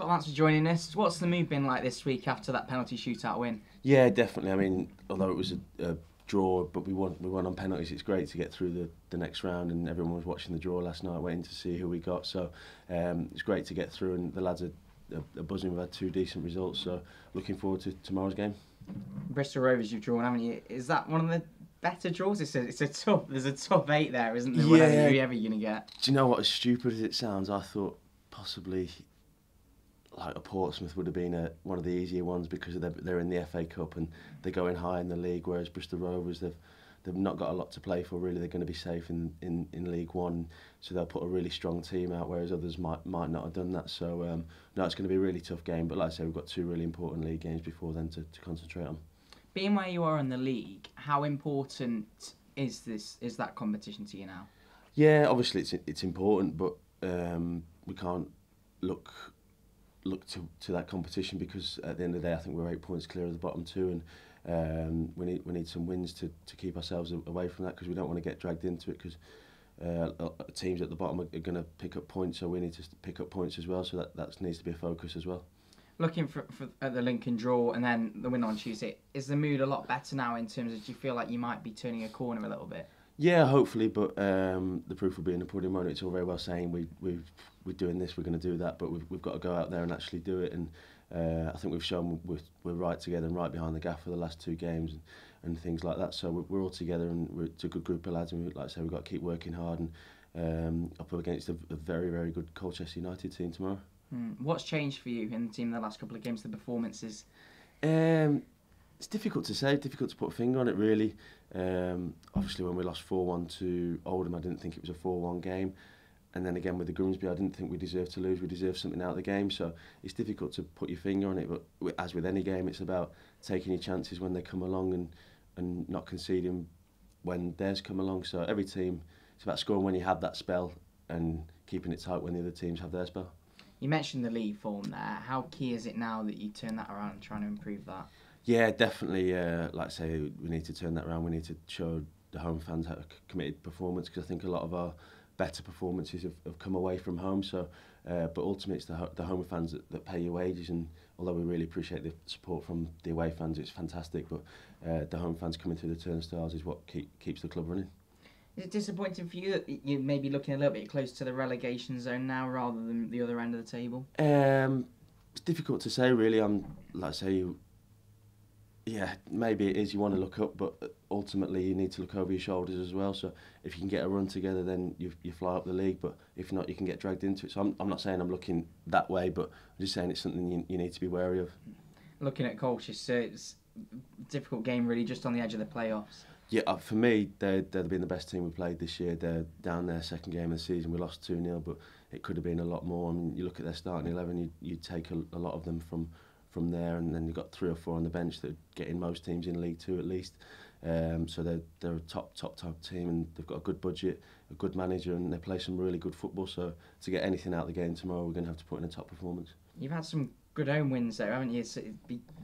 Scott, thanks for joining us. What's the mood been like this week after that penalty shootout win? Yeah, definitely. I mean, although it was a draw, but we won on penalties. It's great to get through the next round, and everyone was watching the draw last night, waiting to see who we got. So it's great to get through, and the lads are buzzing. We've had 2 decent results, so looking forward to tomorrow's game. Bristol Rovers you've drawn, haven't you? Is that one of the better draws? It's a tough. There's a top 8 there, isn't there? Yeah. Whatever you're ever gonna get. Do you know what? As stupid as it sounds, I thought possibly like a Portsmouth would have been one of the easier ones because they're in the FA Cup and they're going high in the league, whereas Bristol Rovers they've not got a lot to play for really. They're going to be safe in League One, so they'll put a really strong team out, whereas others might not have done that. So no, it's going to be a really tough game, but like I say, we've got 2 really important league games before then to concentrate on. Being where you are in the league, how important is that competition to you now? Yeah, obviously it's important, but we can't look to that competition because at the end of the day I think we're 8 points clear of the bottom 2, and we need some wins to keep ourselves away from that, because we don't want to get dragged into it, because teams at the bottom are going to pick up points, so we need to pick up points as well, so that needs to be a focus as well. Looking at the Lincoln draw and then the win on Tuesday, is the mood a lot better now in terms of, do you feel like you might be turning a corner a little bit? Yeah, hopefully, but the proof will be in the pudding, won't it? It's all very well saying we're doing this, we're going to do that, but we've got to go out there and actually do it. And I think we've shown we're right together and right behind the gaff for the last 2 games and things like that. So we're all together, and it's a good group of lads. And like I say, we've got to keep working hard and up against a very, very good Colchester United team tomorrow. What's changed for you in the team in the last couple of games? The performances. It's difficult to say, difficult to put a finger on it really. Obviously when we lost 4-1 to Oldham, I didn't think it was a 4-1 game. And then again with the Grimsby, I didn't think we deserved to lose. We deserved something out of the game. So it's difficult to put your finger on it. But as with any game, it's about taking your chances when they come along and not conceding when theirs come along. So every team, it's about scoring when you have that spell and keeping it tight when the other teams have their spell. You mentioned the league form there. How key is it now that you turn that around and trying to improve that? Yeah, definitely. Like I say, we need to turn that around. We need to show the home fans how committed performance, because I think a lot of our better performances have come away from home. So, but ultimately, it's the home fans that pay your wages. And although we really appreciate the support from the away fans, it's fantastic. But the home fans coming through the turnstiles is what keeps the club running. Is it disappointing for you that you may be looking a little bit close to the relegation zone now rather than the other end of the table? It's difficult to say, really. Like I say, yeah, maybe it is. You want to look up, but ultimately you need to look over your shoulders as well. So if you can get a run together, then you fly up the league. But if not, you can get dragged into it. So I'm not saying I'm looking that way, but I'm just saying it's something you need to be wary of. Looking at Colchester, it's a difficult game really, just on the edge of the playoffs. Yeah, for me, they've been the best team we played this year. They're down their second game of the season. We lost 2-0, but it could have been a lot more. I mean, you look at their starting 11, you take a lot of them from there, and then you've got 3 or 4 on the bench that are getting most teams in League Two at least. So they're a top team, and they've got a good budget, a good manager, and they play some really good football. So to get anything out of the game tomorrow, we're going to have to put in a top performance. You've had some good home wins though, haven't you? So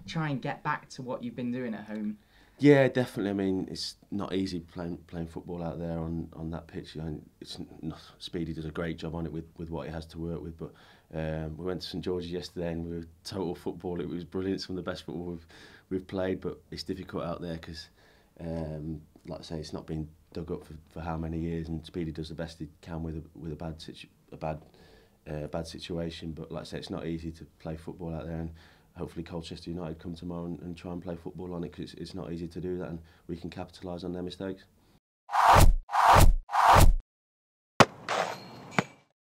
try and get back to what you've been doing at home. Yeah, definitely. I mean, it's not easy playing football out there on that pitch. I mean, it's not, Speedy does a great job on it with what he has to work with. But we went to St George's yesterday and we were total football. It was brilliant. Some of the best football we've played. But it's difficult out there because, like I say, it's not been dug up for how many years. And Speedy does the best he can with a bad situation. But like I say, it's not easy to play football out there. And hopefully Colchester United come tomorrow and try and play football on it, because it's not easy to do that, and we can capitalise on their mistakes.